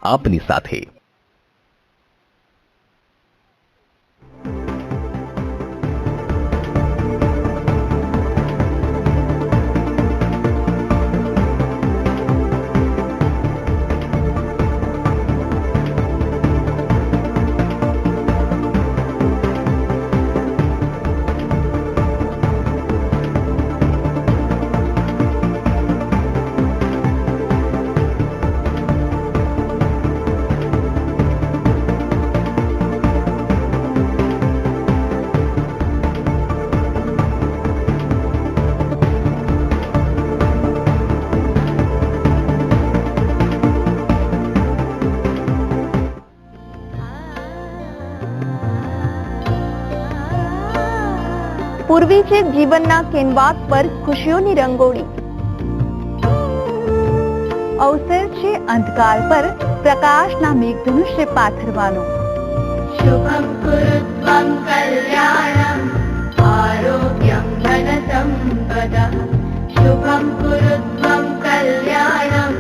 આપની સાથે। પૂર્વી છે જીવનના કેનવાસ પર ખુશીઓની રંગોળી, અવસર છે અંધકાર પર પ્રકાશના મેઘધનુષ્ય પાથરવાનો। શુભમ કુરુત્વમ કલ્યાણમ આરોગ્યમ ધન સંપદા। શુભમ કુરુત્વમ કલ્યાણમ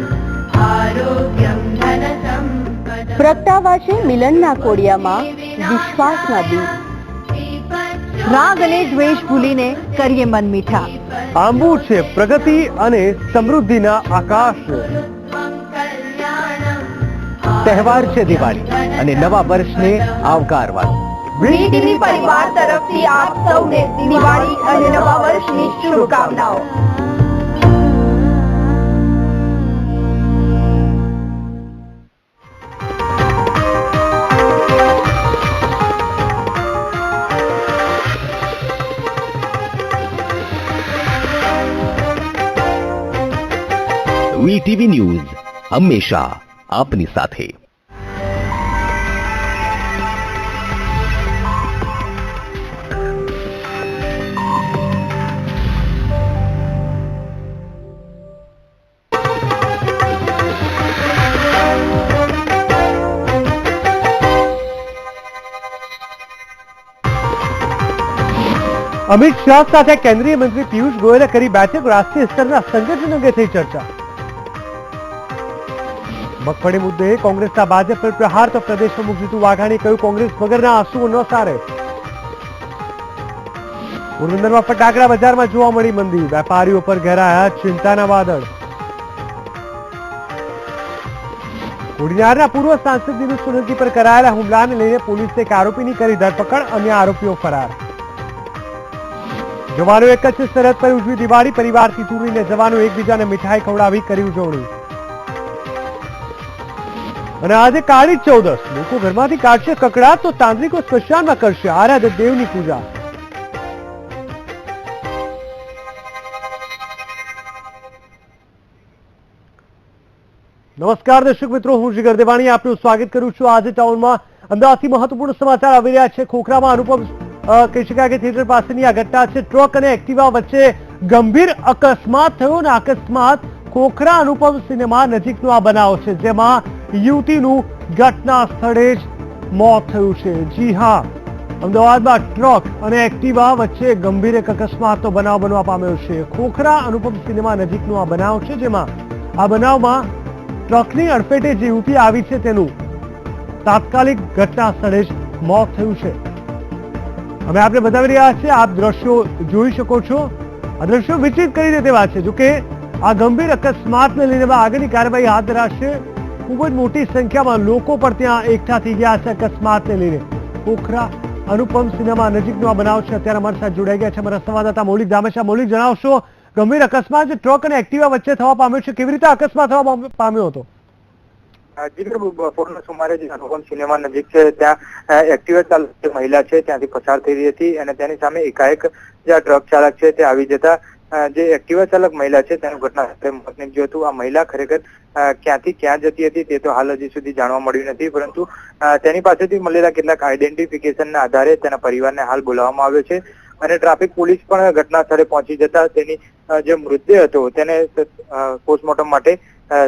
આરોગ્યમ ધન સંપદા। પ્રગટાવા છે મિલનના કોડિયામાં વિશ્વાસના દીપ, રાગ અને દ્વેષ ભૂલીને કરીએ મન મીઠા। આંબુ છે પ્રગતિ અને સમૃદ્ધિના આકાશ। તહેવાર છે દિવાળી અને નવા વર્ષને આવકારવાનો। વીટીવી પરિવાર તરફથી આપ સૌને દિવાળી અને નવા વર્ષની શુભકામનાઓ। વીટીવી ન્યૂઝ હંમેશા આપની સાથે। અમિત શાહ સાથે કેન્દ્રીય મંત્રી પિયુષ ગોયલે કરી બેઠક। રાષ્ટ્રીય સ્તરના સંગઠન અંગે થઈ ચર્ચા। મગફળી મુદ્દે કોંગ્રેસના ભાજપ પર પ્રહાર તો પ્રદેશ પ્રમુખ જીતુ વાઘાણી કહ્યું, કોંગ્રેસ વગરના આંસુઓ ન સારે। પોરબંદરમાં ફટાકડા બજારમાં જોવા મળી મંદી, વેપારીઓ પર ઘેરાયા ચિંતાના વાદળ। કોડીનારના પૂર્વ સાંસદ દિનેશ સોલંકી પર કરાયેલા હુમલાને લઈને પોલીસે એક આરોપીની કરી ધરપકડ, અન્ય આરોપીઓ ફરાર। જવાનો એક જ સરહદ પર ઉજવી દિવાળી, પરિવારથી દૂરીને જવાનો એકબીજાને મીઠાઈ ખવડાવી કરી ઉજવણી। અને આજે કાળી ચૌદશ, લોકો ઘરમાંથી કાઢશે કકડાટ તો તાંત્રિકો સ્મશાનમાં કરશે આરાધ્ય દેવની પૂજા। નમસ્કાર દર્શક મિત્રો, હું જીગર દેવાણી આપનું સ્વાગત કરું છું। આજે ટાઉનમાં અમદાવાદથી મહત્વપૂર્ણ સમાચાર આવી રહ્યા છે। ખોખરામાં અનુપમ કહી શકાય કે થિયેટર પાસેની આ ઘટના છે। ટ્રક અને એક્ટિવા વચ્ચે ગંભીર અકસ્માત થયો અને અકસ્માત ખોખરા અનુપમ સિનેમા નજીકનો આ બનાવ છે, જેમાં યુવતીનું ઘટના સ્થળે જ મોત થયું છે। જી હા, અમદાવાદમાં ટ્રક અને એક્ટિવા વચ્ચે ગંભીર એક અકસ્માતનો બનાવ બનવા પામ્યો છે। ખોખરા અનુપમ સિનેમા નજીકનો આ બનાવ છે, જેમાં આ બનાવમાં ટ્રકની અડફેટે જે યુવતી આવી છે તેનું તાત્કાલિક ઘટના સ્થળે જ મોત થયું છે। અમે આપને બતાવી રહ્યા છીએ, આપ દ્રશ્યો જોઈ શકો છો। આ દ્રશ્યો વિચિત કરી દે તેવા છે। જોકે આ ગંભીર અકસ્માતને લઈને આગળની કાર્યવાહી હાથ ધરાશે। ખૂબ જ મોટી સંખ્યામાં લોકો પણ ત્યાં એકઠા થઈ ગયા છે અકસ્માતને લઈને। ખોખરા અનુપમ સિનેમા નજીકનો આ બનાવ છે। અત્યારે અમારી સાથે જોડાઈ ગયા છે અમારા સંવાદદાતા મૌલિક ધામેશા। મૌલિક, જણાવશો ગંભીર અકસ્માત જે ટ્રક અને એક્ટિવા વચ્ચે થવા પામ્યો છે, કેવી રીતે અકસ્માત થવા પામ્યો હતો? બપોરના સુમારે જે અનુપમ સિનેમા નજીક છે ત્યાં એક્ટિવા ચાલક મહિલા છે ત્યાંથી પસાર થઈ રહી હતી અને તેની સામે એકાએક જે આ ટ્રક ચાલક છે તે આવી જતા જે એક્ટિવા ચાલક મહિલા છે તેનું ઘટના સ્થળે મોત નીપજ્યું હતું। આ મહિલા ખરેખર ક્યાંથી ક્યાં જતી હતી તે તો હાલ હજી સુધી જાણવા મળ્યું નથી, પરંતુ તેની પાસેથી મળેલા કેટલાક આઈડેન્ટિફિકેશનના આધારે તેના પરિવારને હાલ બોલાવવામાં આવ્યો છે અને ટ્રાફિક પોલીસ પણ ઘટના સ્થળે પહોંચી જતા તેની જે મૃતદેહ હતો તેને પોસ્ટમોર્ટમ માટે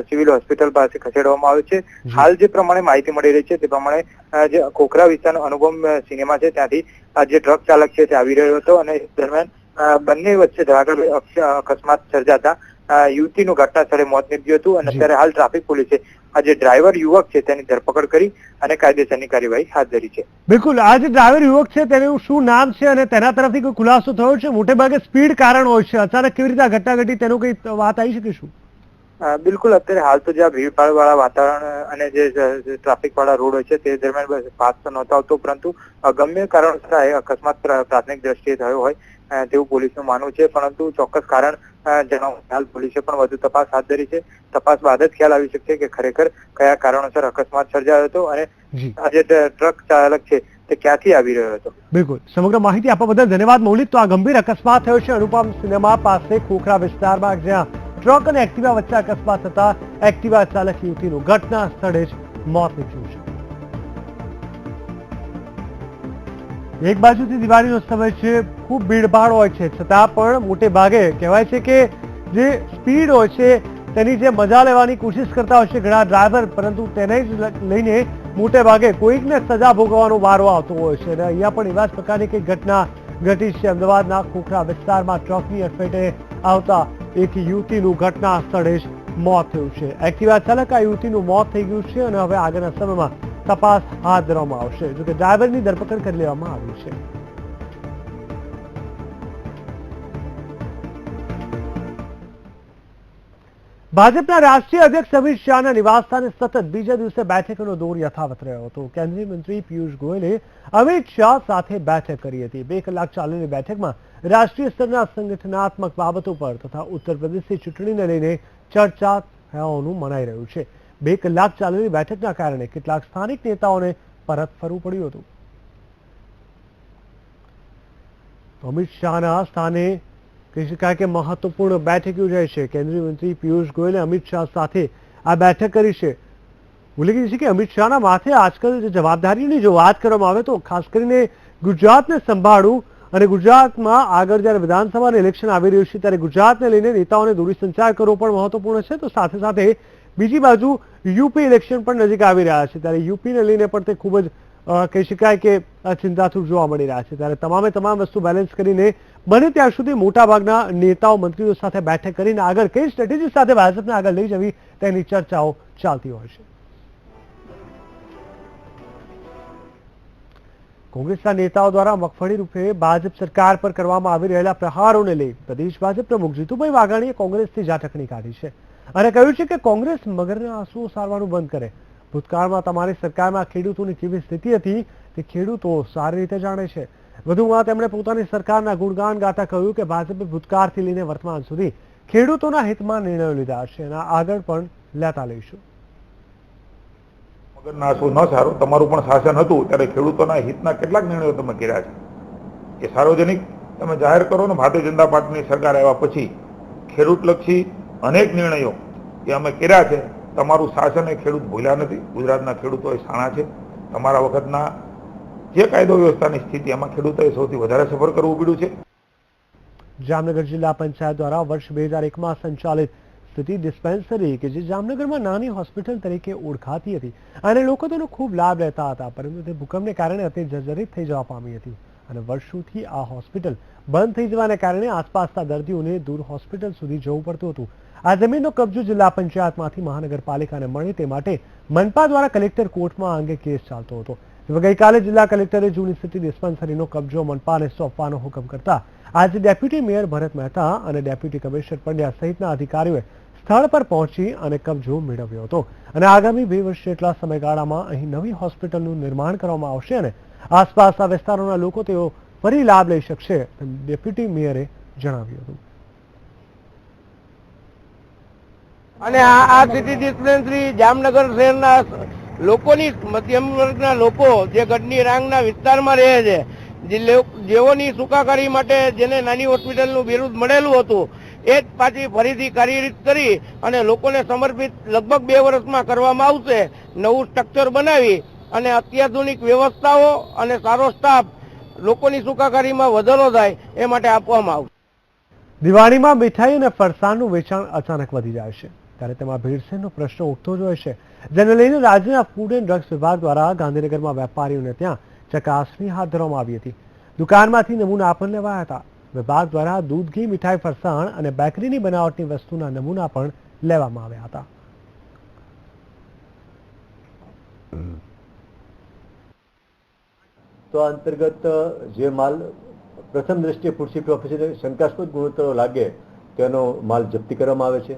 સિવિલ હોસ્પિટલ પાસે ખસેડવામાં આવ્યો છે। હાલ જે પ્રમાણે માહિતી મળી રહી છે તે પ્રમાણે જે ખોખરા વિસ્તારનો અનુપમ સિનેમા છે ત્યાંથી જે ટ્રક ચાલક છે તે આવી રહ્યો હતો અને દરમિયાન બંને વચ્ચે ધડાકાભેર અકસ્માત સર્જાતા યુવતીનું ઘટના સ્થળે મોત નીપજ્યું હતું અને જી. અત્યારે હાલ ટ્રાફિક પોલીસે આ જે ડ્રાઈવર યુવક છે તેની ધરપકડ કરી અને કાયદેસરની કાર્યવાહી હાથ ધરી છે. બિલકુલ, આ જે ડ્રાઈવર યુવક છે તેનું શું નામ છે અને તેના તરફથી કોઈ ખુલાસો થયો છે? મોટે ભાગે સ્પીડ કારણ હોય છે, અચાનક કેવી રીતે આ ઘટના ઘટી તેનું કઈ વાત આવી શકે શું? બિલકુલ, અત્યારે હાલ તો જે ભીડભાડ વાળા વાતાવરણ અને જે ટ્રાફિક વાળા રોડ હોય છે તે દરમિયાન પાસ તો નહોતો આવતો, પરંતુ ગમે કારણસર આ અકસ્માત પ્રાથમિક દ્રષ્ટિએ થયો હોય તેવું પોલીસનું માનવું છે, પરંતુ ચોક્કસ કારણ જણાવવા હાલ પોલીસે પણ વધુ તપાસ હાથ ધરી છે. તપાસ બાદ જ ખ્યાલ આવી શકશે કે ખરેખર કયા કારણોસર અકસ્માત સર્જાયો હતો અને આ જે ટ્રક ચાલક છે તે ક્યાંથી આવી રહ્યો હતો. બિલકુલ, સમગ્ર માહિતી આપવા બદલ ધન્યવાદ મૌલિક. તો આ ગંભીર અકસ્માત થયો છે અનુપમ સિનેમા પાસે ખોખરા વિસ્તારમાં, જ્યાં ટ્રક અને એક્ટિવા વચ્ચે અકસ્માત થતા એક્ટિવા ચાલક યુવતીનું ઘટના સ્થળે જ મોત નીપજ્યું છે. એક બાજુથી દિવાળીનો સમય છે, ખૂબ ભીડભાડ હોય છે, છતાં પણ મોટે ભાગે કહેવાય છે કે જે સ્પીડ હોય છે તેની જે મજા લેવાની કોશિશ કરતા હોય છે ઘણા ડ્રાઈવર, પરંતુ તેને જ લઈને મોટે ભાગે કોઈકને સજા ભોગવવાનો વારો આવતો હોય છે. અને અહીંયા પણ એવા જ પ્રકારની કઈ ઘટના ઘટી છે. અમદાવાદના ખોખરા વિસ્તારમાં ટ્રકની અડફેટે આવતા એક યુવતીનું ઘટના સ્થળે જ મોત થયું છે. એક્ટિવા ચાલક આ યુવતીનું મોત થઈ ગયું છે અને હવે આગળના સમયમાં તપાસ હાથ ધરવામાં આવશે. જોકે ડ્રાઈવરની ધરપકડ કરી લેવામાં આવી છે. ભાજપના રાષ્ટ્રીય અધ્યક્ષ અમિત શાહના નિવાસસ્થાને સતત બીજા દિવસે બેઠકનો દોર યથાવત રહ્યો હતો. કેન્દ્રીય મંત્રી પિયુષ ગોયલે અમિત શાહ સાથે બેઠક કરી હતી. 2 કલાક ચાલેલી બેઠકમાં રાષ્ટ્રીય સ્તરના સંગઠનાત્મક બાબતો પર તથા ઉત્તર પ્રદેશની ચૂંટણીને લઈને ચર્ચા થયાનું મનાઈ રહ્યું છે. 2 કલાક ચાલેલી બેઠકના કારણે કેટલાક સ્થાનિક નેતાઓને પરત ફરવું પડ્યું હતું. અમિત શાહના સ્થાને કહી શકાય કે મહત્વપૂર્ણ બેઠક યોજાઈ છે. કેન્દ્રીય મંત્રી પિયુષ ગોયલે અમિત શાહ સાથે આ બેઠક કરી છે. ઉલ્લેખનીય છે કે અમિત શાહના માથે આજકાલ જે જવાબદારીની જો વાત કરવામાં આવે તો ખાસ કરીને ગુજરાતને સંભાળવું અને ગુજરાતમાં આગળ જ્યારે વિધાનસભાનું ઇલેક્શન આવી રહ્યું છે ત્યારે ગુજરાતને લઈને નેતાઓને દૂરસંચાર કરવો પણ મહત્વપૂર્ણ છે. તો સાથે સાથે બીજી બાજુ યુપી ઇલેક્શન પણ નજીક આવી રહ્યા છે, ત્યારે યુપીને લઈને પણ તે ખૂબ જ કહી શકાય કે ચિંતાતુર જોવા મળી રહ્યા છે. ત્યારે તમામ વસ્તુ બેલેન્સ કરીને બને ત્યાં સુધી મોટાભાગના નેતાઓ મંત્રીઓ સાથે બેઠક કરીને આગળ કઈ સ્ટ્રેટેજી સાથે ભાજપને આગળ લઈ જવી તેની ચર્ચાઓ ચાલતી હોય છે. કોંગ્રેસના નેતાઓ દ્વારા મગફળી રૂપે ભાજપ સરકાર પર કરવામાં આવી રહેલા પ્રહારોને લઈ પ્રદેશ ભાજપ પ્રમુખ જીતુભાઈ વાઘાણીએ કોંગ્રેસથી ઝાટકણી કાઢી છે અને કહ્યું છે કે કોંગ્રેસ મગરના આંસુઓ સારવાનું બંધ કરે. ભૂતકાળમાં તમારી સરકારમાં ખેડૂતોની કેવી સ્થિતિ હતી તે ખેડૂતો સારી રીતે જાણે છે. વધુમાં તેમણે પોતાની સરકારના ગુણગાન ગાતા કહ્યું કે ભાજપે ભૂતકાળથી લઈને વર્તમાન સુધી ખેડૂતોના હિતમાં નિર્ણયો લીધા છે અને આગળ પણ લેતા લઈશું. મગરના આંસુ ન સારું, તમારું પણ શાસન હતું ત્યારે ખેડૂતોના હિતના કેટલાક નિર્ણયો તમે કર્યા છે એ સાર્વજનિક તમે જાહેર કરો ને. ભારતીય જનતા પાર્ટીની સરકાર આવ્યા પછી ખેડૂતલક્ષી અનેક નિર્ણયો એ અમે કર્યા છે. તમારું શાસન એ ખેડૂત ભૂલ્યા નથી. ગુજરાતના ખેડૂતો એ શાણા છે. તમારા વખતના જે કાયદો વ્યવસ્થાની સ્થિતિ એમાં ખેડૂતોએ સૌથી વધારે સફર કરવું પડ્યું છે. જામનગર જિલ્લા પંચાયત દ્વારા વર્ષ 2001માં સંચાલિત સ્થિતિ ડિસ્પેન્સરી કે જે જામનગરમાં નાની હોસ્પિટલ તરીકે ઓળખાતી હતી અને લોકો તેનો ખૂબ લાભ લેતા હતા, પરંતુ તે ભૂકંપને કારણે અતિ જર્જરિત થઈ જવા પામી હતી અને વર્ષોથી આ હોસ્પિટલ બંધ થઈ જવાને કારણે આસપાસના દર્દીઓને દૂર હોસ્પિટલ સુધી જવું પડતું હતું. આ જમીનનો કબજો જિલ્લા પંચાયતમાંથી મહાનગરપાલિકાને મળે તે માટે મનપા દ્વારા કલેક્ટર કોર્ટમાં આ અંગે કેસ ચાલતો હતો. ગઈકાલે જિલ્લા કલેક્ટરે જૂની સિટી ડિસ્પેન્સરીનો કબજો મનપાને સોંપવાનો હુકમ કરતા આજે ડેપ્યુટી મેયર ભરત મહેતા અને ડેપ્યુટી કમિશનર પંડ્યા સહિતના અધિકારીઓએ સ્થળ પર પહોંચી અને કબજો મેળવ્યો હતો અને આગામી 2 વર્ષ જેટલા સમયગાળામાં અહીં નવી હોસ્પિટલનું નિર્માણ કરવામાં આવશે અને આસપાસના વિસ્તારોના લોકો તેઓ ફરી લાભ લઈ શકશે તેમ ડેપ્યુટી મેયરે જણાવ્યું હતું. અને આ સિટી ડિસ્પેન્સરી જામનગર શહેરના લોકોની મધ્યમ વર્ગના લોકો જે ગઢની રાંગના વિસ્તારમાં રહે છે, જેઓની સુખાકારી માટે જેને નાની હોસ્પિટલનું બિરુદ મળેલું હતું એ જ પાછી ફરીથી કાર્યરત કરી અને લોકોને સમર્પિત લગભગ 2 વર્ષમાં કરવામાં આવશે. નવું સ્ટ્રક્ચર બનાવી અને અત્યાધુનિક વ્યવસ્થાઓ અને સારો સ્ટાફ લોકોની સુખાકારીમાં વધારો થાય એ માટે આપવામાં આવશે. દિવાળીમાં મીઠાઈ અને ફરસાણનું વેચાણ અચાનક વધી જાય છે ત્યારે તેમાં ભીડસેનનો પ્રશ્ન ઉઠતો જ હોય છે, જેને લઈને રાજ્યના ફૂડ એન્ડ ડ્રગ્સ વિભાગ દ્વારા ગાંધીનગરમાં વેપારીઓને ત્યાં ચકાસણી હાથ ધરવામાં આવી હતી. દુકાનમાંથી નમૂના પણ લેવાયા હતા. વિભાગ દ્વારા દૂધ, ઘી, મીઠાઈ, ફરસાણ અને બેકરીની બનાવટની વસ્તુના નમૂના પણ લેવામાં આવ્યા હતા. તો આ અંતર્ગત જે માલ પ્રથમ દ્રષ્ટિએ ફૂડ સેફ્ટી ઓફિસરે શંકાસ્પદ ગુણવત્તાનો લાગે તેનો માલ જપ્તી કરવામાં આવે છે.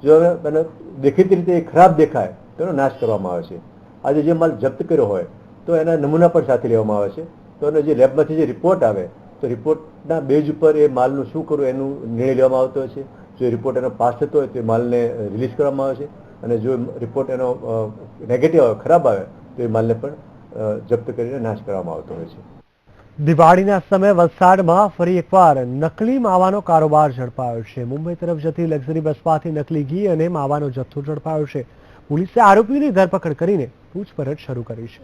જો એને દેખીતી રીતે ખરાબ દેખાય તેનો નાશ કરવામાં આવે છે. આજે જે માલ જપ્ત કર્યો હોય તો એના નમૂના પણ સાથે લેવામાં આવે છે. તો એને જે લેબમાંથી જે રિપોર્ટ આવે તો રિપોર્ટના બેઝ ઉપર એ માલનું શું કરવું એનું નિર્ણય લેવામાં આવતો હોય છે. જો રિપોર્ટ એનો પાસ થતો હોય તો એ માલને રિલીઝ કરવામાં આવે છે અને જો રિપોર્ટ એનો નેગેટિવ આવે, ખરાબ આવે તો એ માલને પણ જપ્ત કરીને નાશ કરવામાં આવતો હોય છે. દિવાળીના સમયે વલસાડમાં ફરી એકવાર નકલી માવાનો કારોબાર ઝડપાયો છે. મુંબઈ તરફ જતી લક્ઝરી બસમાંથી નકલી ઘી અને માવાનો જથ્થો ઝડપાયો છે. પોલીસે આરોપીઓની ધરપકડ કરીને પૂછપરછ શરૂ કરી છે.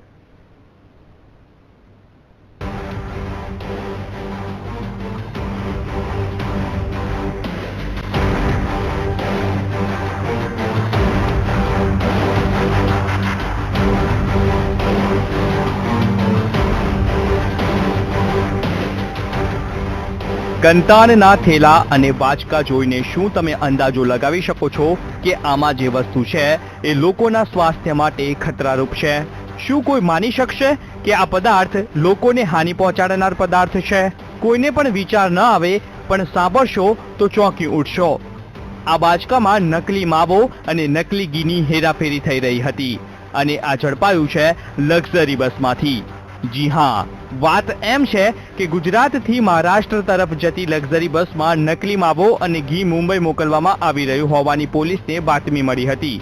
કંતાનના થેલા અને બાચકા જોઈને શું તમે અંદાજો લગાવી શકો છો કે આમાં જે વસ્તુ છે એ લોકોના સ્વાસ્થ્ય માટે ખતરારૂપ છે? શું કોઈ માની શકશે કે આ પદાર્થ લોકોને હાનિ પહોંચાડનાર પદાર્થ છે? કોઈને પણ વિચાર ન આવે, પણ સાંભળશો તો ચોંકી ઉઠશો. આ બાચકામાં નકલી માવો અને નકલી ઘીની હેરાફેરી થઈ રહી હતી અને આ ઝડપાયું છે લક્ઝરી બસમાંથી. જી હા, વાત એમ છે કે ગુજરાતથી મહારાષ્ટ્ર તરફ જતી લક્ઝરી બસમાં નકલી માવો અને ઘી મુંબઈ મોકલવામાં આવી રહ્યું હોવાની પોલીસને બાતમી મળી હતી.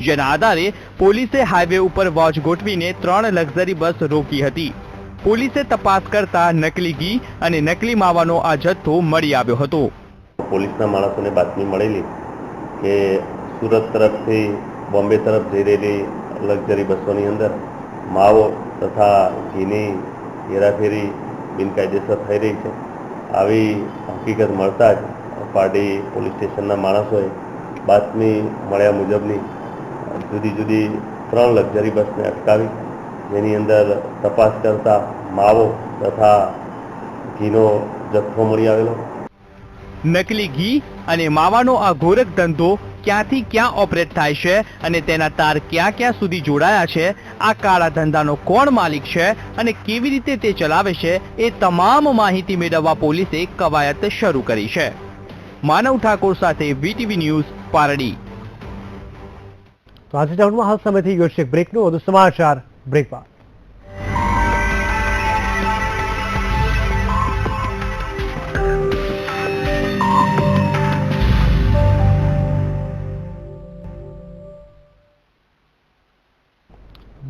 જેના આધારે પોલીસે હાઈવે ઉપર વોચ ગોઠવીને 3 લક્ઝરી બસ રોકી હતી. પોલીસે તપાસ કરતા નકલી ઘી અને નકલી માવાનો આ જથ્થો મળી આવ્યો હતો. પોલીસના માણસોને બાતમી મળેલી કે સુરત તરફથી બોમ્બે તરફ જઈ રહેલી લક્ઝરી બસોની અંદર માવો તથા ઘીની હેરાફેરી બિનકાયદેસર થઈ રહી છે. આવી હકીકત મળતા જ પારડી પોલીસ સ્ટેશનના માણસોએ બાતમી મળ્યા મુજબની જુદી જુદી 3 લક્ઝરી બસને અટકાવી, જેની અંદર તપાસ કરતા માવો તથા ઘીનો જથ્થો મળી આવેલો. નકલી ઘી અને માવાનો આ ગોરખ ધંધો ક્યાંથી ક્યાં ઓપરેટ થાય છે અને તેના તાર ક્યાં ક્યાં સુધી જોડાયા છે, આ કાળા ધંધાનો કોણ માલિક છે અને કેવી રીતે તે ચલાવે છે, એ તમામ માહિતી મેળવવા પોલીસે કવાયત શરૂ કરી છે. માનવ ઠાકોર સાથે વીટીવી ન્યૂઝ, પારડી. તો આજે ટાઉનમાં હાલ સમય થઈ ગયો છે બ્રેકનો. વધુ સમાચાર બ્રેક બાદ.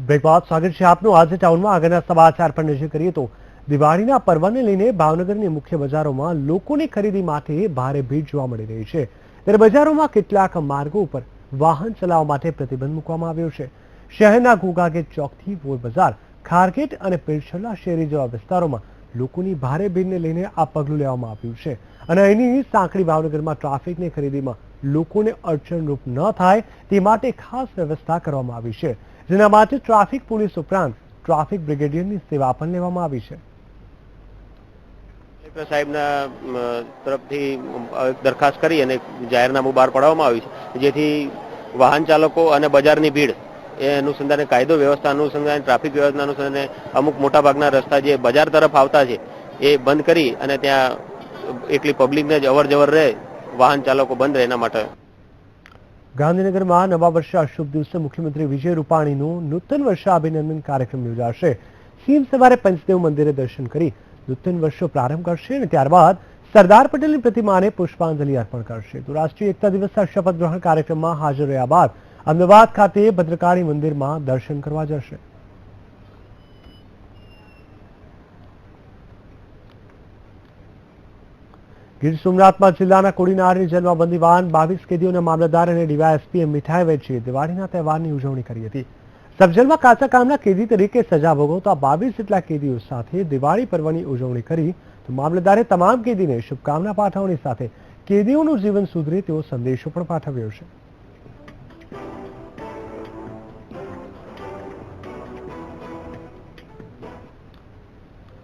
બ્રેક બાદ સ્વાગત છે આપનું. આજે ટાઉનમાં આગળના સમાચાર પર નજર કરીએ તો દિવાળીના પર્વને લઈને ભાવનગરની મુખ્ય બજારોમાં લોકોની ખરીદી માટે ભારે ભીડ જોવા મળી રહી છે. ત્યારે બજારોમાં કેટલાક માર્ગો ઉપર વાહન ચલાવવા માટે પ્રતિબંધ મૂકવામાં આવ્યો છે. શહેરના ઘોઘાગેટ ચોકથી વોર બજાર, ખારગેટ અને પીરછલા શેરી જેવા વિસ્તારોમાં લોકોની ભારે ભીડને લઈને આ પગલું લેવામાં આવ્યું છે અને અહીંની સાંકડી ભાવનગરમાં ટ્રાફિકની ખરીદીમાં લોકોને અડચણરૂપ ન થાય તે માટે ખાસ વ્યવસ્થા કરવામાં આવી છે, જેના માટે ટ્રાફિક પોલીસ ઉપરાંત ટ્રાફિક બ્રિગેડિયરની સેવા પણ લેવામાં આવી છે. કલેક્ટર સાહેબના તરફથી દરખાસ્ત કરી અને જાહેરનામું બહાર પાડવામાં આવ્યું છે, જેથી વાહન ચાલકો અને બજારની ભીડ એ અનુસંધાને કાયદો વ્યવસ્થા અનુસંધાને ટ્રાફિક વ્યવસ્થા અનુસંધાને અમુક મોટાભાગના રસ્તા જે બજાર તરફ આવતા છે એ બંધ કરી અને ત્યાં એકલી પબ્લિકને જ અવર જવર રહે, વાહન ચાલકો બંધ રહે, એના માટે. ગાંધીનગરમાં નવા વર્ષના શુભ દિવસે મુખ્યમંત્રી વિજય રૂપાણીનું નૂતન વર્ષાભિનંદન કાર્યક્રમ યોજાશે. સીએમ સવારે પંચદેવ મંદિરે દર્શન કરી નૂતન વર્ષનો પ્રારંભ કરશે અને ત્યારબાદ સરદાર પટેલની પ્રતિમાને પુષ્પાંજલિ અર્પણ કરશે. તો રાષ્ટ્રીય એકતા દિવસના શપથ ગ્રહણ કાર્યક્રમમાં હાજર રહ્યા બાદ અમદાવાદ ખાતે ભદ્રકાળી મંદિરમાં દર્શન કરવા જશે. ગીર સોમનાથમાં જિલ્લાના કોડીનારની જેલમાં વાન 22 કેદીઓને મામલતદાર અને ડીવાયએસપીએ મીઠાઈ વેચી દિવાળીના તહેવારની ઉજવણી કરી હતી. સબજેલમાં કાચા કામના કેદી તરીકે સજા ભોગવતા 22 જેટલા કેદીઓ સાથે દિવાળી પર્વની ઉજવણી કરી. તો મામલતદારે તમામ કેદીને શુભકામના પાઠવવાની સાથે કેદીઓનું જીવન સુધરે તેવો સંદેશો પણ પાઠવ્યો છે.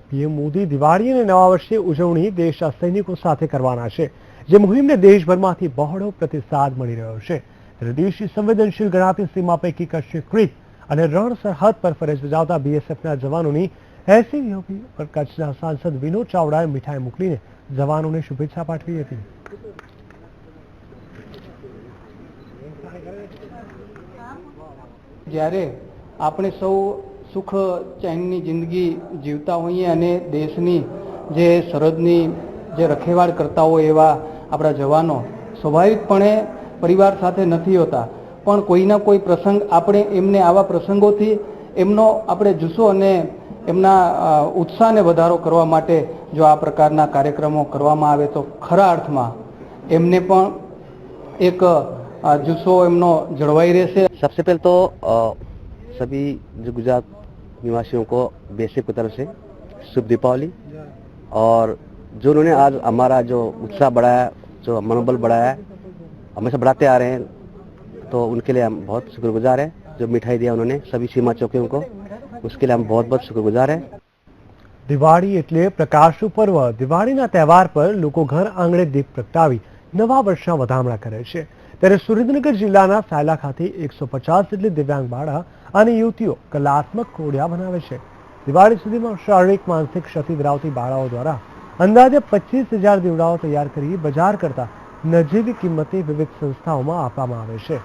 પીએમ મોદી દિવાળી અને નવા વર્ષની ઉજવણી દેશના સૈનિકો સાથે કરવાના છે, જે મુહિમને દેશભરમાંથી બહોળો પ્રતિસાદ મળી રહ્યો છે. ત્યારે દેશની સંવેદનશીલ ગણાતી સીમા પૈકી કચ્છ ક્રીક અને રણ સરહદ પર ફરજ બજાવતા બીએસએફના જવાનોની 80 યોગી પર કચ્છના સાંસદ વિનોદ ચાવડાએ મીઠાઈ મોકલીને જવાનોને શુભેચ્છા પાઠવી હતી. જ્યારે આપણે સૌ સુખ ચેનની જિંદગી જીવતા હોઈએ અને દેશની જે સરહદની જે રખેવાળ કરતા હોય એવા આપણા જવાનો સ્વાભાવિકપણે પરિવાર સાથે નથી હોતા, પણ કોઈના કોઈ પ્રસંગ આપણે એમને આવા પ્રસંગોથી એમનો આપણે જુસ્સો અને એમના ઉત્સાહને વધારો કરવા માટે જો આ પ્રકારના કાર્યક્રમો કરવામાં આવે તો ખરા અર્થમાં એમને પણ એક जुस्सो एमनो जड़वाई रहसे। सबसे पहले तो सभी जो गुजरात निवासियों को बीएसएफ की तरफ से शुभ दीपावली, और जो उन्होंने आज हमारा जो उत्साह बढ़ाया, जो मनोबल बढ़ाया है, हमेशा बढ़ाते आ रहे हैं, तो उनके लिए हम बहुत शुक्रगुजार हैं। जो मिठाई दिया उन्होंने सभी सीमा चौकियों को, उसके लिए हम बहुत बहुत शुक्रगुजार हैं। દિવાળી એટલે પ્રકાશનું પર્વ. દિવાળીના તહેવાર પર લોકો ઘર આંગણે દીપ પ્રગટાવી નવા વર્ષના વધામણા કરે છે. ત્યારે સુરેન્દ્રનગર જિલ્લાના સાયલા ખાતે 150 જેટલી દિવ્યાંગ બાળા અને યુવતીઓ કલાત્મક કોડિયા બનાવે છે. દિવાળી સુધીમાં શારીરિક માનસિક ક્ષતિ ધરાવતી બાળાઓ દ્વારા અંદાજે 25,000 દીવડાઓ તૈયાર કરી બજાર કરતા નજીવી કિંમતે વિવિધ સંસ્થાઓમાં આપવામાં આવે છે.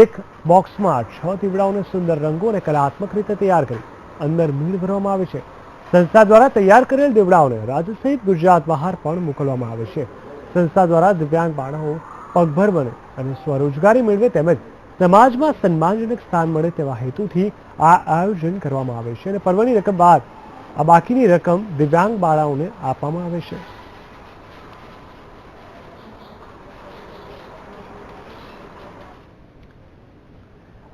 એક બોક્સમાં 6 દીવડાઓને સુંદર રંગો અને કલાત્મક રીતે તૈયાર કરી અંદર મીણ ભરવામાં આવે છે. સંસ્થા દ્વારા તૈયાર કરેલ દીવડાઓને રાજ્ય સહિત ગુજરાત બહાર પણ મોકલવામાં આવે છે. સંસ્થા દ્વારા દિવ્યાંગ બાળાઓ પગભર બને અને સ્વરોજગારી મેળવે તેમજ સમાજમાં સન્માનજનક સ્થાન મળે તેવા હેતુથી આ આયોજન કરવામાં આવે છે. અને પર્વની રકમ બાદ આ બાકીની રકમ દિવ્યાંગ બાળાઓને આપવામાં આવે છે.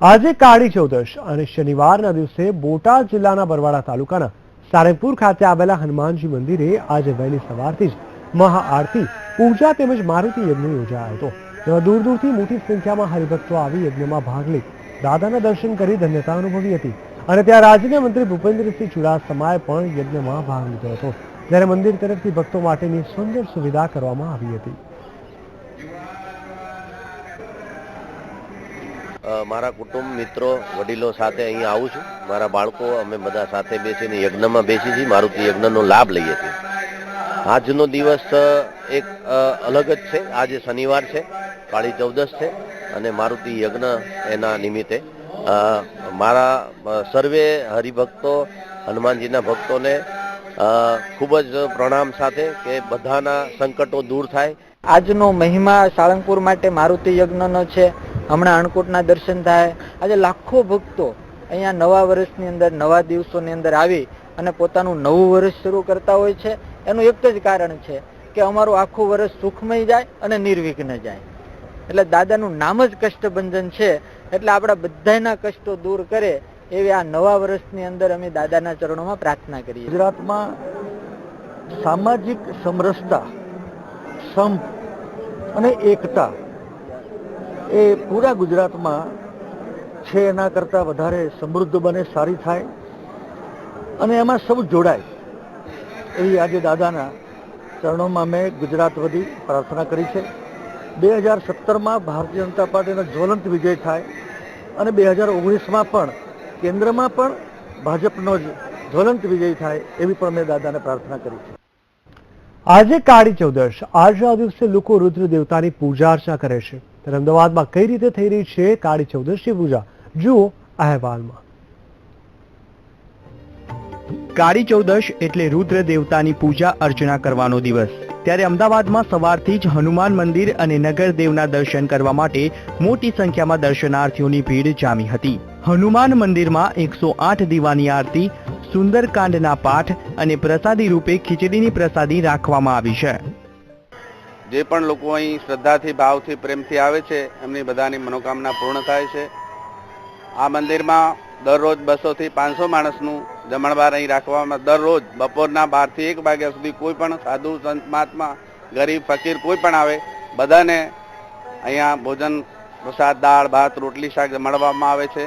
આજે કાળી ચૌદશ અને શનિવારના દિવસે બોટાદ જિલ્લાના બરવાડા તાલુકાના સારંગપુર ખાતે આવેલા હનુમાનજી મંદિરે આજે વહેલી સવારથી જ મહાઆરતી, પૂજા તેમજ મારુતિ યજ્ઞ યોજાયો હતો. જેમાં દૂર દૂરથી મોટી સંખ્યામાં હરિભક્તો આવી યજ્ઞમાં ભાગ લઈ દાદાના દર્શન કરી ધન્યતા અનુભવી હતી. અને ત્યાં રાજ્યના મંત્રી ભૂપેન્દ્રસિંહ ચુડાસમાએ પણ યજ્ઞમાં ભાગ લીધો હતો. જ્યારે મંદિર તરફથી ભક્તો માટેની સુંદર સુવિધા કરવામાં આવી હતી. મારા કુટુંબ, મિત્રો, વડીલો સાથે અહીંયા આવું છું. મારા બાળકો, અમે બધા સાથે બેસીને યજ્ઞમાં બેસી છીએ, મારુતિ યજ્ઞનો લાભ લઈએ છીએ. આજનો દિવસ એક અલગ જ છે. આજે શનિવાર છે, કાળી ચૌદશ છે અને મારુતિ યજ્ઞ એના નિમિત્તે મારા સર્વે હરિભક્તો, હનુમાનજીના ભક્તોને ખૂબ જ પ્રણામ સાથે કે બધાના સંકટો દૂર થાય. આજનો મહિમા સાળંગપુર માટે મારુતિ યજ્ઞનો છે. હમણાં અન્નકૂટના દર્શન થાય. આજે લાખો ભક્તો અહીંયા નવા વર્ષની અંદર, નવા દિવસોની અંદર આવી અને પોતાનું નવું વર્ષ શરૂ કરતા હોય છે. એનું એક જ કારણ છે કે અમારું આખું વર્ષ સુખમય જાય અને નિર્વિઘ્ન જાય. એટલે દાદાનું નામ જ કષ્ટભંજન છે. એટલે આપણા બધાના કષ્ટો દૂર કરે એવી આ નવા વર્ષની અંદર અમે દાદાના ચરણોમાં પ્રાર્થના કરીએ. ગુજરાતમાં સામાજિક સમરસતા, સંપ અને એકતા એ પૂરા ગુજરાતમાં છે. એના કરતાં વધારે સમૃદ્ધ બને, સારી થાય અને એમાં સૌ જોડાય એવી આજે દાદાના ચરણોમાં મેં ગુજરાત વતી પ્રાર્થના કરી છે. 2017માં ભારતીય જનતા પાર્ટીનો જ્વલંત વિજય થાય અને 2019માં પણ કેન્દ્રમાં પણ ભાજપનો જ જ્વલંત વિજય થાય એવી પણ મેં દાદાને પ્રાર્થના કરી છે. આજે કાળી ચૌદશ. આજના દિવસે લોકો રુદ્ર દેવતાની પૂજા અર્ચના કરે છે. ત્યારે અમદાવાદમાં કઈ રીતે થઈ રહી છે કાળી ચૌદશની પૂજા, જુઓ અહેવાલમાં. કાળી ચૌદશ એટલે રુદ્ર દેવતાની પૂજા અર્ચના કરવાનો દિવસ. ત્યારે અમદાવાદમાં સવારથી જ હનુમાન મંદિર અને નગરદેવના દર્શન કરવા માટે મોટી સંખ્યામાં દર્શનાર્થીઓની ભીડ જામી હતી. હનુમાન મંદિરમાં 108 દીવાની આરતી, સુંદરકાંડના પાઠ અને પ્રસાદી રૂપે ખીચડીની પ્રસાદી રાખવામાં આવી છે. જે પણ લોકો અહીં શ્રદ્ધાથી, ભાવથી, પ્રેમથી આવે છે એમની બધાની મનોકામના પૂર્ણ થાય છે. આ મંદિરમાં દરરોજ 200 થી 500 માણસનું જમણવાર અહીં રાખવામાં, દરરોજ બપોરના 12 થી 1 વાગ્યા સુધી કોઈ પણ સાધુ, સંત, મહાત્મા, ગરીબ, ફકીર કોઈ પણ આવે, બધાને અહીંયા ભોજન, પ્રસાદ, દાળ, ભાત, રોટલી, શાક જમાડવામાં આવે છે.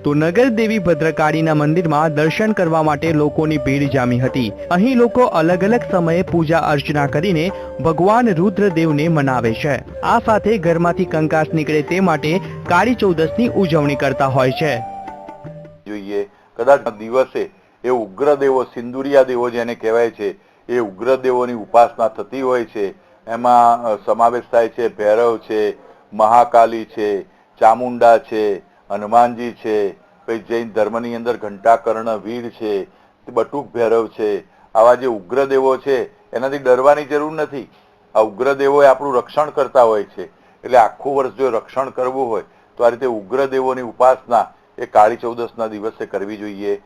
તો નગરદેવી ભદ્રકાળીના મંદિરમાં દર્શન કરવા માટે લોકોની ભીડ જામી હતી. અહીં લોકો અલગ અલગ સમયે પૂજા અર્ચના કરીને ભગવાન રુદ્રદેવને મનાવે છે. આ સાથે ઘરમાંથી કંકાસ નીકળે તે માટે કાળી ચૌદસની ઉજવણી કરતા હોય છે. જોઈએ કદાચ દિવસે એ ઉગ્રદેવો સિંદુરિયા દેવો જેને કહેવાય છે એ ઉગ્રદેવોની ઉપાસના થતી હોય છે. એમાં સમાવેશ થાય છે ભૈરવ છે, મહાકાલી છે, ચામુંડા છે, હનુમાનજી છે, પછી જૈન ધર્મની અંદર ઘંટાકર્ણ વીર છે, બટુક ભૈરવ છે. આવા જે ઉગ્રદેવો છે એનાથી ડરવાની જરૂર નથી. આ ઉગ્રદેવો આપણું રક્ષણ કરતા હોય છે. એટલે આખું વર્ષ જો રક્ષણ કરવું હોય તો આ રીતે ઉગ્રદેવોની ઉપાસના એ કાળી ચૌદસના દિવસે કરવી જોઈએ.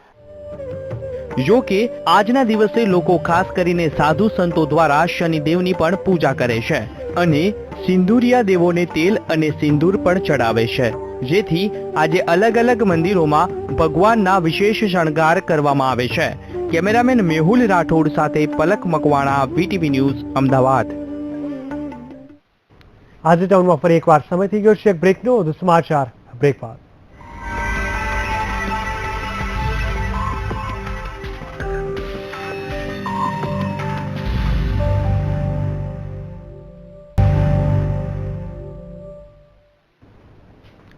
જો કે આજના દિવસે લોકો ખાસ કરીને સાધુ સંતો દ્વારા શનિદેવની પણ પૂજા કરે છે અને સિંદુરિયા દેવોને તેલ અને સિંદૂર પણ ચડાવે છે, જેથી આજે અલગ અલગ મંદિરોમાં ભગવાનના વિશેષ શણગાર કરવામાં આવે છે. કેમેરામેન મેહુલ રાઠોડ સાથે પલક મકવાણા, VTV ન્યૂઝ, અમદાવાદ. આજે ટાઉનમાં ફરી એકવાર સમય થઈ ગયો છે એક બ્રેકનો. વધુ સમાચાર બ્રેક બાદ.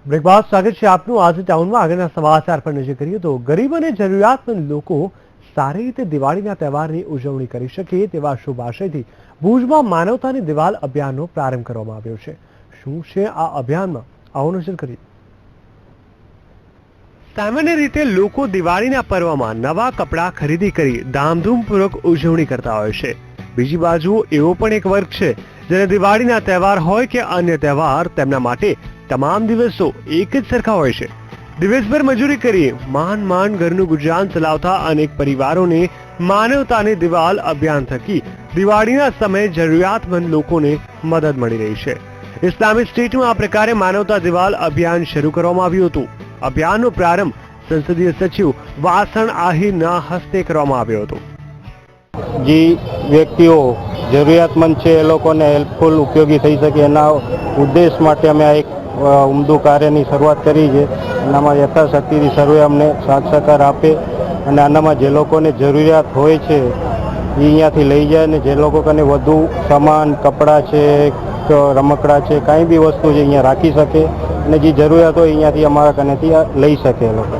બ્રેક બાદ સ્વાગત છે આપનું. આજે ટાઉનમાં આગળના સમાચાર પર નજર કરીએ તો ગરીબ અને જરૂરિયાતમંદ લોકો સારી રીતે દિવાળીના તહેવારની ઉજવણી કરી શકે તેવા શુભ આશયથી ભુજમાં માનવતાની દિવાલ અભિયાનનો પ્રારંભ કરવામાં આવ્યો છે. શું છે આ અભિયાનમાં, આવો નજર કરીએ. સામાન્ય રીતે લોકો દિવાળીના પર્વમાં નવા કપડાં ખરીદી કરી ધામધૂમપૂર્વક ઉજવણી કરતા હોય છે. બીજી બાજુ એવો પણ એક વર્ગ છે જેને દિવાળીના તહેવાર હોય કે અન્ય તહેવાર તેમના માટે તમામ દિવસો એક જ સરખા હોય છે. દિવસભર મજૂરી કરી માંડ ઘરનું ગુજરાન ચલાવતા અનેક પરિવારોને માનવતાની દિવાલ અભિયાન થકી દિવાળીના સમયે જરૂરિયાતમંદ લોકોને મદદ મળી રહી છે. ઇસ્લામિક સ્ટેટમાં આ પ્રકારે માનવતા દિવાલ અભિયાન શરૂ કરવામાં આવ્યું હતું. અભિયાનનો પ્રારંભ સંસદીય સચિવ વાસણ આહિરના હસ્તે કરવામાં આવ્યો હતો. જે વ્યક્તિઓ જરૂરિયાતમંદ છે એ લોકોને હેલ્પફુલ ઉપયોગી થઈ શકે એના ઉદ્દેશ માટે અમે આ એક ઉમદું કાર્યની શરૂઆત કરી છે. એનામાં યથાશક્તિથી સર્વે અમને સાથ સહકાર આપે અને આનામાં જે લોકોને જરૂરિયાત હોય છે એ અહીંયાથી લઈ જાય અને જે લોકો કને વધુ સામાન, કપડાં છે, રમકડા છે, કાંઈ બી વસ્તુ છે અહીંયા રાખી શકે અને જે જરૂરિયાત હોય અહીંયાથી અમારા કનેથી લઈ શકે એ લોકો.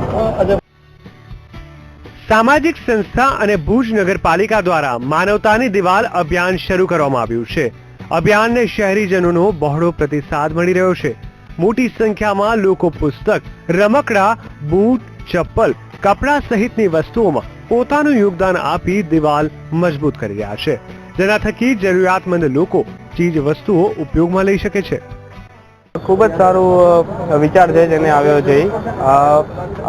સામાજિક સંસ્થા અને ભુજ નગરપાલિકા દ્વારા માનવતાની દિવાલ અભિયાન શરૂ કરવામાં આવ્યું છે. અભિયાનને શહેરીજનોનો બહોળો પ્રતિસાદ મળી રહ્યો છે. મોટી સંખ્યામાં લોકો પુસ્તક, રમકડા, બૂટ, ચપ્પલ, કપડા સહિતની વસ્તુઓમાં પોતાનું યોગદાન આપી દિવાલ મજબૂત કરી રહ્યા છે, જેના થકી જરૂરિયાતમંદ લોકો ચીજ વસ્તુઓ ઉપયોગમાં લઈ શકે છે. ખૂબ જ સારું વિચાર છે જેને આવ્યો છે.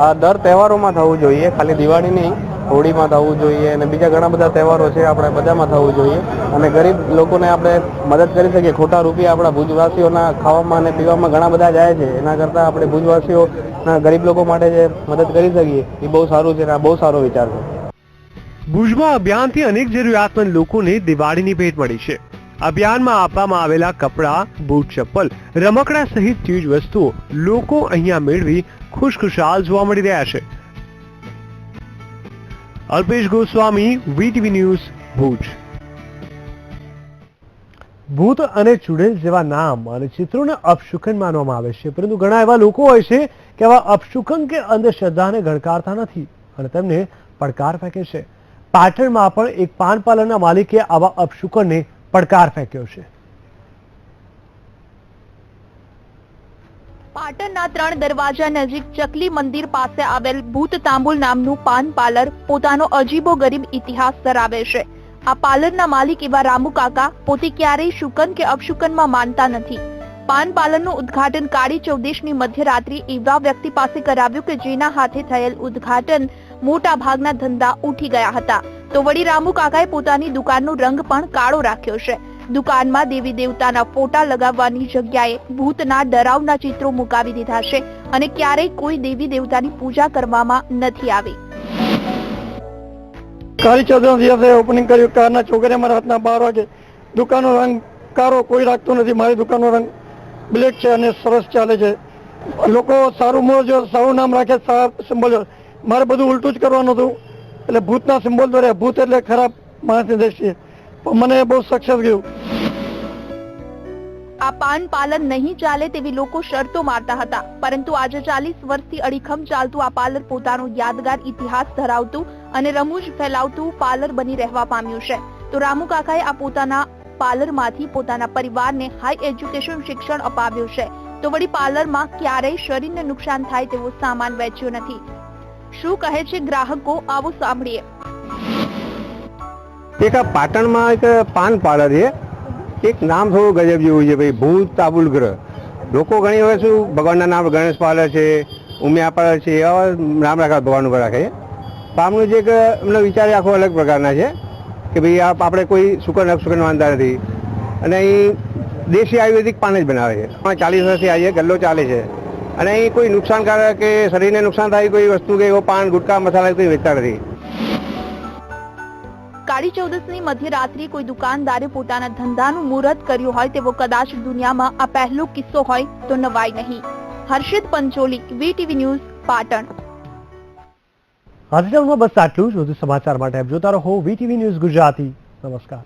આ દર તહેવારોમાં થવું જોઈએ, ખાલી દિવાળી નહીં, હોળીમાં થવું જોઈએ અને બીજા ઘણા બધા તહેવારો છે આપણે બધામાં થવું જોઈએ અને ગરીબ લોકોને આપણે મદદ કરી શકીએ. ખોટા રૂપિયા આપણા ભુજવાસીઓના ખાવામાં અને પીવામાં ઘણા બધા જાય છે, એના કરતાં આપણે ભુજવાસીઓના ગરીબ લોકો માટે જે મદદ કરી શકીએ એ બહુ સારું છે અને આ બહુ સારો વિચાર છે. ભુજમાં અભિયાનથી અનેક જરૂરિયાતમંદ લોકોને દિવાળીની ભેટ મળી છે. અભિયાનમાં આપવામાં આવેલા કપડાં, બૂટ, ચપ્પલ, રમકડા સહિત ચીજ વસ્તુઓ લોકો અહીંયા મેળવી ખુશખુશાલ જોવા મળી રહ્યા છે. Alpesh Goswami, VTV news, Bhuj. ભૂત અને ચુડેલ જેવા નામ અને ચિત્રોને અપશુકન માનવામાં આવે છે, પરંતુ ઘણા એવા લોકો હોય છે કે આવા અપશુકન કે અંધશ્રદ્ધાને ગણકારતા નથી અને તેમને પડકાર ફેંકે છે. પાટણમાં પણ એક પાન પાર્લરના માલિકે આવા અપશુકનને પડકાર ફેંક્યો છે. પાટણના 3 દરવાજા નજીક ચકલી મંદિર પાસે આવેલ ભૂત તાંબુલ નામનું પાન પાર્લર પોતાનો અજીબો ગરીબ ઇતિહાસ ધરાવે છે. આ પાર્લરના માલિક એવા રામુ કાકા પોતે ક્યારેય શુકન કે અપશુકનમાં માનતા નથી. પાન પાર્લરનું ઉદ્ઘાટન કાળી ચૌદશની મધ્યરાત્રિ એવા વ્યક્તિ પાસે કરાવ્યું કે જેના હાથે થયેલ ઉદ્ઘાટન મોટા ભાગના ધંધા ઉઠી ગયા હતા. તો વળી રામુ કાકાએ પોતાની દુકાનનો રંગ પણ કાળો રાખ્યો છે. દુકાનમાં દેવી દેવતાના ફોટા લગાવવાની જગ્યાએ ભૂતના ડરાવના ચિત્રો મુકાવી દીધા છે અને ક્યારેય કોઈ દેવી દેવતાની પૂજા કરવામાં નથી આવી. કાળી ચૌદશના દિવસે ઓપનિંગ કર્યું. કારના ચોકરે મારા હાથના 12 વાગે. દુકાનનો રંગ કાળો કોઈ રાખતો નથી. મારી દુકાનનો રંગ બ્લેક છે અને સરસ ચાલે છે લોકો સારું મોં જો સારું નામ રાખે, સિમ્બોલ મારે બધું ઉલટું જ કરવાનું હતું, એટલે ભૂતના સિમ્બોલ દ્વારા ભૂત એટલે ખરાબ માણસની દ્રષ્ટિએ મને બહુ સક્સેસ ગયું. આ પાન પાર્લર નહીં ચાલે તેવી લોકો શરતો મારતા હતા, પરંતુ આજે 40 વર્ષથી અડીખમ ચાલતું આ પાર્લર પોતાનો યાદગાર ઇતિહાસ ધરાવતું અને રમૂજ ફેલાવતું પાર્લર બની રહેવા પામ્યું છે. તો રામુ કાકાએ આ પોતાના પાર્લરમાંથી પોતાના પરિવારને હાઈ એજ્યુકેશન શિક્ષણ અપાવ્યું છે. તો વળી પાર્લરમાં ક્યારેય શરીરને નુકસાન થાય તેવો સામાન વેચ્યો નથી. શું કહે છે ગ્રાહકો, આવો સાંભળીએ. એક આ પાટણમાં એક પાન પાર્લર છે, એક નામ થોડું ગજબ જેવું છે ભાઈ, ભૂત તાબુલ ગ્રહ. લોકો ઘણી વાર શું ભગવાનના નામ ગણેશ પાર્લર છે, ઉમિયા પાર્લર છે, એવા નામ રાખે ભગવાન ઉપર રાખે છે. પામનું જે એમનો વિચાર આખો અલગ પ્રકારના છે કે ભાઈ આપણે કોઈ શુકન અપશુકન માનતા નથી અને અહીં દેશી આયુર્વેદિક પાન જ બનાવે છે. 40 વર્ષથી આજે ગલ્લો ચાલે છે અને અહીં કોઈ નુકસાનકારક કે શરીરને નુકસાન થાય કોઈ વસ્તુ કે એવો પાન ગુટકા મસાલા કોઈ વેચતા નથી. કાળી ચૌદસની મધ્યરાત્રિએ કોઈ દુકાનદારે પોતાના ધંધાનું મુહૂર્ત કર્યું હોય તેવો કદાચ દુનિયામાં આ પહેલો કિસ્સો હોય તો નવાઈ નહીં. હર્ષિત પંચોલી, VTV ન્યૂઝ, પાટણ. આજના બસ આટલું જ. વધુ સમાચાર માટે આપ જોતા રહો VTV ન્યૂઝ ગુજરાતી. નમસ્કાર.